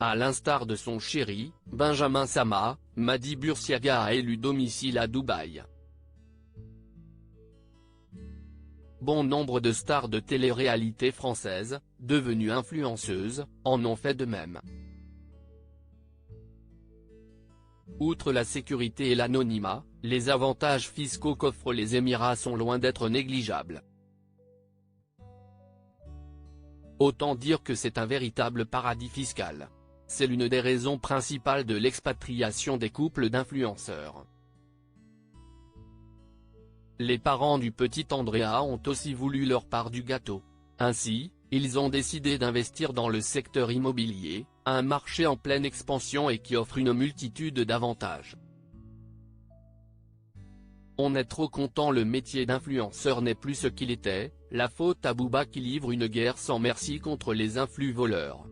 À l'instar de son chéri, Benjamin Sama, Mady Bursiaga a élu domicile à Dubaï. Bon nombre de stars de télé-réalité françaises, devenues influenceuses, en ont fait de même. Outre la sécurité et l'anonymat, les avantages fiscaux qu'offrent les Émirats sont loin d'être négligeables. Autant dire que c'est un véritable paradis fiscal. C'est l'une des raisons principales de l'expatriation des couples d'influenceurs. Les parents du petit Andrea ont aussi voulu leur part du gâteau. Ainsi, ils ont décidé d'investir dans le secteur immobilier, un marché en pleine expansion et qui offre une multitude d'avantages. On est trop content, le métier d'influenceur n'est plus ce qu'il était, la faute à Booba qui livre une guerre sans merci contre les influx voleurs.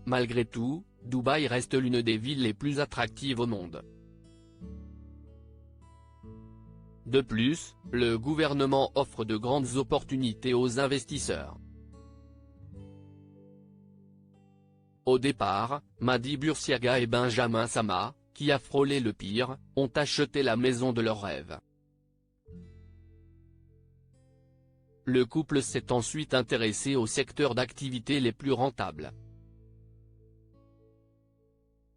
Malgré tout, Dubaï reste l'une des villes les plus attractives au monde. De plus, le gouvernement offre de grandes opportunités aux investisseurs. Au départ, Mady Bursiaga et Benjamin Sama, qui a frôlé le pire, ont acheté la maison de leurs rêves. Le couple s'est ensuite intéressé aux secteurs d'activité les plus rentables.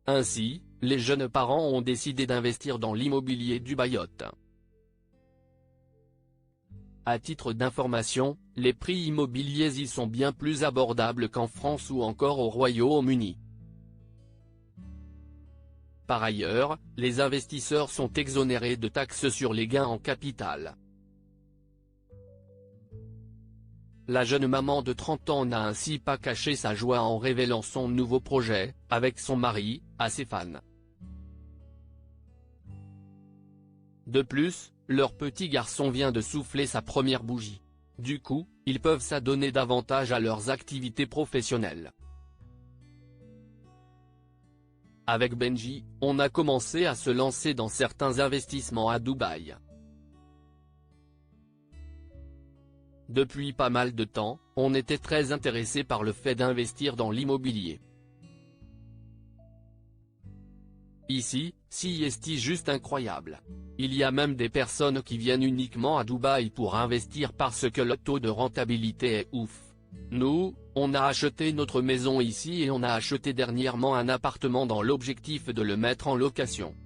Ainsi, les jeunes parents ont décidé d'investir dans l'immobilier dubaïote. À titre d'information, les prix immobiliers y sont bien plus abordables qu'en France ou encore au Royaume-Uni. Par ailleurs, les investisseurs sont exonérés de taxes sur les gains en capital. La jeune maman de 30 ans n'a ainsi pas caché sa joie en révélant son nouveau projet, avec son mari, à ses fans. De plus, leur petit garçon vient de souffler sa première bougie. Du coup, ils peuvent s'adonner davantage à leurs activités professionnelles. Avec Benji, on a commencé à se lancer dans certains investissements à Dubaï. Depuis pas mal de temps, on était très intéressé par le fait d'investir dans l'immobilier. Ici, c'est juste incroyable. Il y a même des personnes qui viennent uniquement à Dubaï pour investir parce que le taux de rentabilité est ouf. Nous, on a acheté notre maison ici et on a acheté dernièrement un appartement dans l'objectif de le mettre en location.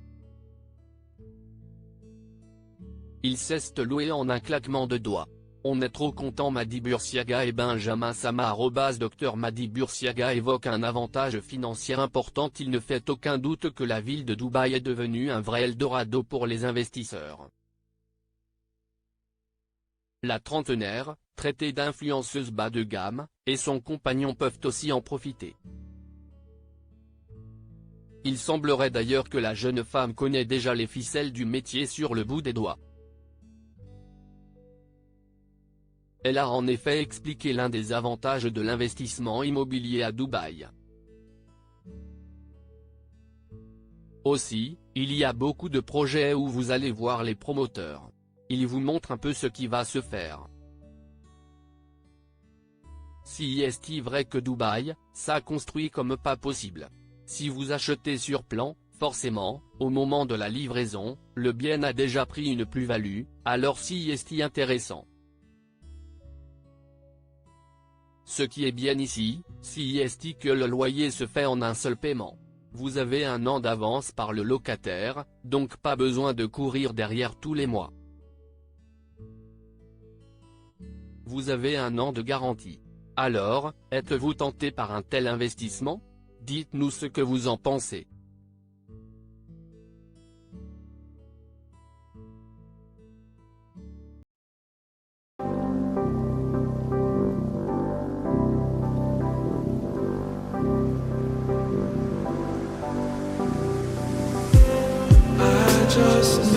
Il cesse de louer en un claquement de doigts. On est trop content. Mady Bursiaga et Benjamin Sama. Dr Mady Bursiaga évoque un avantage financier important. Il ne fait aucun doute que la ville de Dubaï est devenue un vrai Eldorado pour les investisseurs. La trentenaire, traitée d'influenceuse bas de gamme, et son compagnon peuvent aussi en profiter. Il semblerait d'ailleurs que la jeune femme connaît déjà les ficelles du métier sur le bout des doigts. Elle a en effet expliqué l'un des avantages de l'investissement immobilier à Dubaï. Aussi, il y a beaucoup de projets où vous allez voir les promoteurs. Ils vous montrent un peu ce qui va se faire. Si est vrai que Dubaï, ça construit comme pas possible. Si vous achetez sur plan, forcément, au moment de la livraison, le bien a déjà pris une plus-value, alors si est intéressant. Ce qui est bien ici, si est que le loyer se fait en un seul paiement. Vous avez un an d'avance par le locataire, donc pas besoin de courir derrière tous les mois. Vous avez un an de garantie. Alors, êtes-vous tenté par un tel investissement? Dites-nous ce que vous en pensez. Just